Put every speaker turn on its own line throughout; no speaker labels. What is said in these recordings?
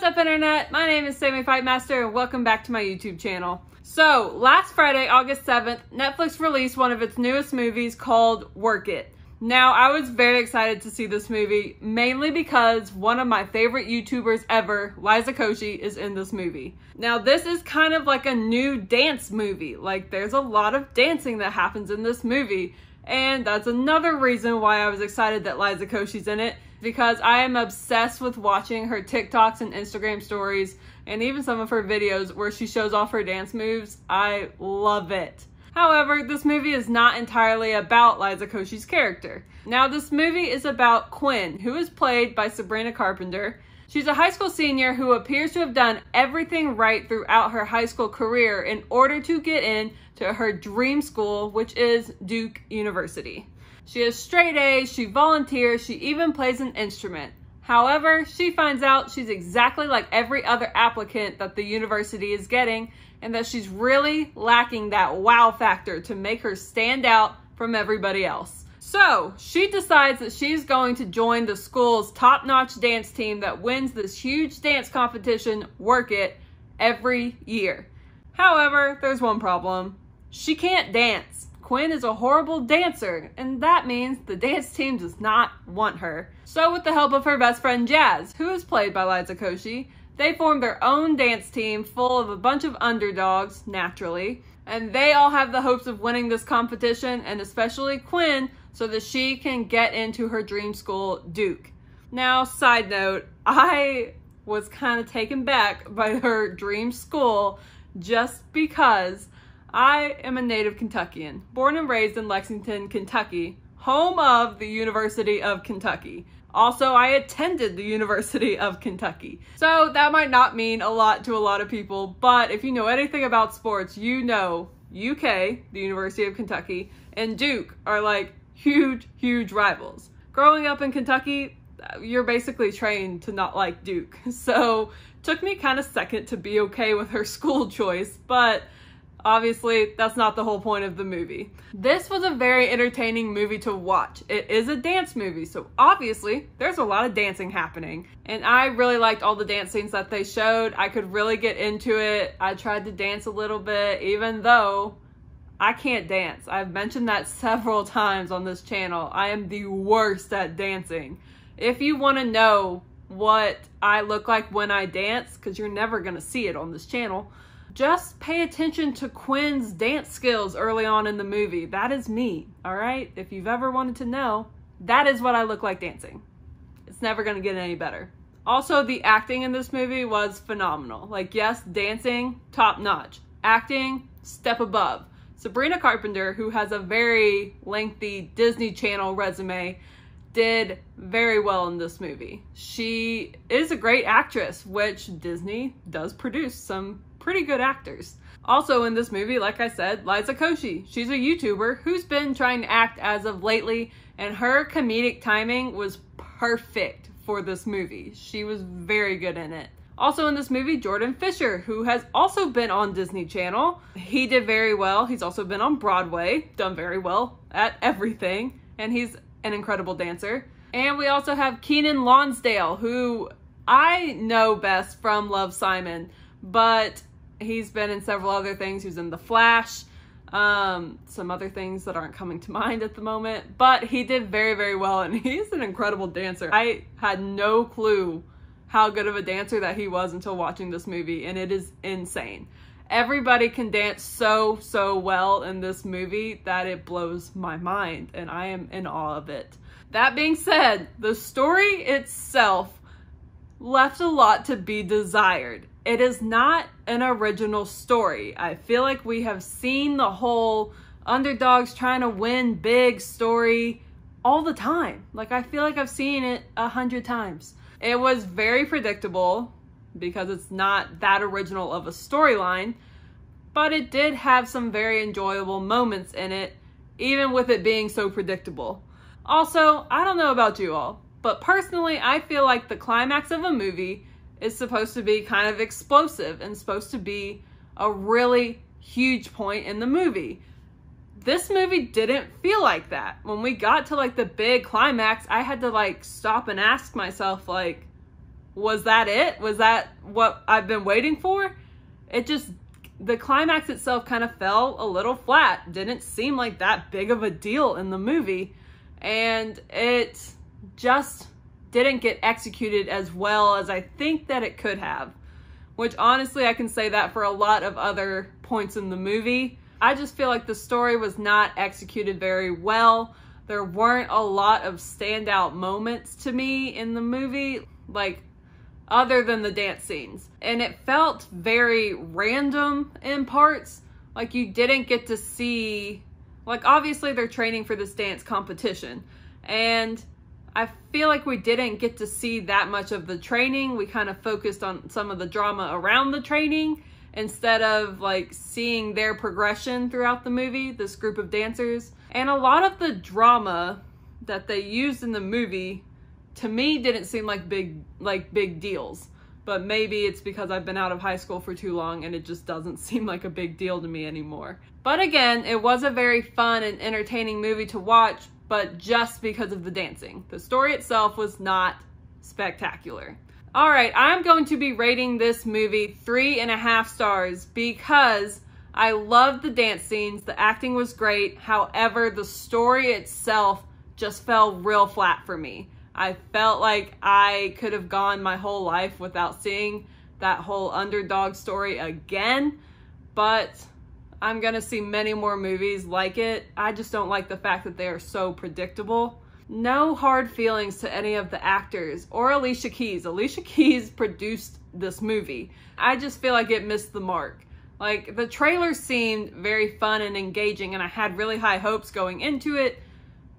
up, internet? My name is Sammy Fightmaster and welcome back to my YouTube channel. So, last Friday, August 7th, Netflix released one of its newest movies called Work It. Now, I was very excited to see this movie, mainly because one of my favorite YouTubers ever, Liza Koshy, is in this movie. Now, this is kind of like a new dance movie. Like, there's a lot of dancing that happens in this movie. And that's another reason why I was excited that Liza Koshy's in it, because I am obsessed with watching her TikToks and Instagram stories, and even some of her videos where she shows off her dance moves. I love it. However, this movie is not entirely about Liza Koshy's character. Now, this movie is about Quinn, who is played by Sabrina Carpenter. She's a high school senior who appears to have done everything right throughout her high school career in order to get in to her dream school, which is Duke University. She has straight A's, she volunteers, she even plays an instrument. However, she finds out she's exactly like every other applicant that the university is getting, and that she's really lacking that wow factor to make her stand out from everybody else. So, she decides that she's going to join the school's top-notch dance team that wins this huge dance competition, Work It, every year. However, there's one problem. She can't dance. Quinn is a horrible dancer, and that means the dance team does not want her. So with the help of her best friend Jazz, who is played by Liza Koshy, they form their own dance team full of a bunch of underdogs, naturally, and they all have the hopes of winning this competition, and especially Quinn, so that she can get into her dream school, Duke. Now, side note, I was kind of taken back by her dream school just because I am a native Kentuckian, born and raised in Lexington, Kentucky, home of the University of Kentucky. Also, I attended the University of Kentucky. So that might not mean a lot to a lot of people, but if you know anything about sports, you know UK, the University of Kentucky, and Duke are like huge rivals. Growing up in Kentucky, you're basically trained to not like Duke. So it took me kind of a second to be okay with her school choice, but obviously, that's not the whole point of the movie. This was a very entertaining movie to watch. It is a dance movie, so obviously, there's a lot of dancing happening. And I really liked all the dance scenes that they showed. I could really get into it. I tried to dance a little bit, even though I can't dance. I've mentioned that several times on this channel. I am the worst at dancing. If you want to know what I look like when I dance, because you're never going to see it on this channel, just pay attention to Quinn's dance skills early on in the movie. That is me, all right? If you've ever wanted to know, that is what I look like dancing. It's never gonna get any better. Also, the acting in this movie was phenomenal. Like, yes, dancing, top notch. Acting, step above. Sabrina Carpenter, who has a very lengthy Disney Channel resume, did very well in this movie. She is a great actress, which Disney does produce some pretty good actors. Also in this movie, like I said, Liza Koshy. She's a YouTuber who's been trying to act as of lately, and her comedic timing was perfect for this movie. She was very good in it. Also in this movie, Jordan Fisher, who has also been on Disney Channel. He did very well. He's also been on Broadway, done very well at everything, and he's an incredible dancer. And we also have Keenan Lonsdale, who I know best from Love, Simon, but he's been in several other things. He was in The Flash, some other things that aren't coming to mind at the moment, but he did very well, and he's an incredible dancer. I had no clue how good of a dancer that he was until watching this movie, and it is insane. Everybody can dance so well in this movie that it blows my mind, and I am in awe of it. That being said, the story itself left a lot to be desired. It is not an original story. I feel like we have seen the whole underdogs trying to win big story all the time. Like, I feel like I've seen it 100 times. It was very predictable because it's not that original of a storyline, but it did have some very enjoyable moments in it, even with it being so predictable. Also, I don't know about you all, but personally, I feel like the climax of a movie is supposed to be kind of explosive and supposed to be a really huge point in the movie. This movie didn't feel like that. When we got to like the big climax, I had to like stop and ask myself like, was that it? Was that what I've been waiting for? The climax itself kind of fell a little flat. Didn't seem like that big of a deal in the movie. And it just didn't get executed as well as I think that it could have. Which honestly, I can say that for a lot of other points in the movie. I just feel like the story was not executed very well. There weren't a lot of standout moments to me in the movie, like other than the dance scenes. And it felt very random in parts. Like you didn't get to see, like obviously they're training for this dance competition. And I feel like we didn't get to see that much of the training. We kind of focused on some of the drama around the training instead of like seeing their progression throughout the movie, this group of dancers. And a lot of the drama that they used in the movie to me didn't seem like big deals. But maybe it's because I've been out of high school for too long and it just doesn't seem like a big deal to me anymore. But again, it was a very fun and entertaining movie to watch, but just because of the dancing. The story itself was not spectacular. All right, I'm going to be rating this movie 3.5 stars because I loved the dance scenes. The acting was great. However, the story itself just fell real flat for me. I felt like I could have gone my whole life without seeing that whole underdog story again, but I'm gonna see many more movies like it. I just don't like the fact that they are so predictable. No hard feelings to any of the actors or Alicia Keys. Alicia Keys produced this movie. I just feel like it missed the mark. Like, the trailer seemed very fun and engaging, and I had really high hopes going into it,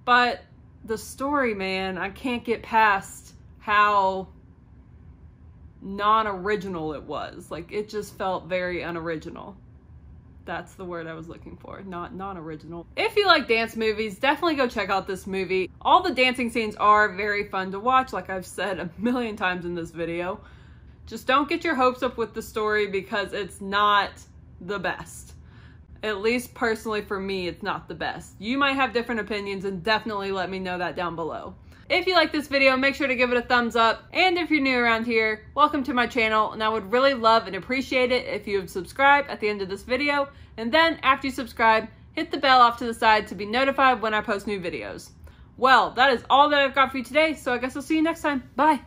but the story, man, I can't get past how non-original it was. Like, it just felt very unoriginal. That's the word I was looking for, not non-original. If you like dance movies, definitely go check out this movie. All the dancing scenes are very fun to watch, like I've said a million times in this video. Just don't get your hopes up with the story because it's not the best. At least personally for me, it's not the best. You might have different opinions and definitely let me know that down below. If you like this video, make sure to give it a thumbs up. And if you're new around here, welcome to my channel. And I would really love and appreciate it if you would subscribe at the end of this video. And then after you subscribe, hit the bell off to the side to be notified when I post new videos. Well, that is all that I've got for you today. So I guess I'll see you next time. Bye.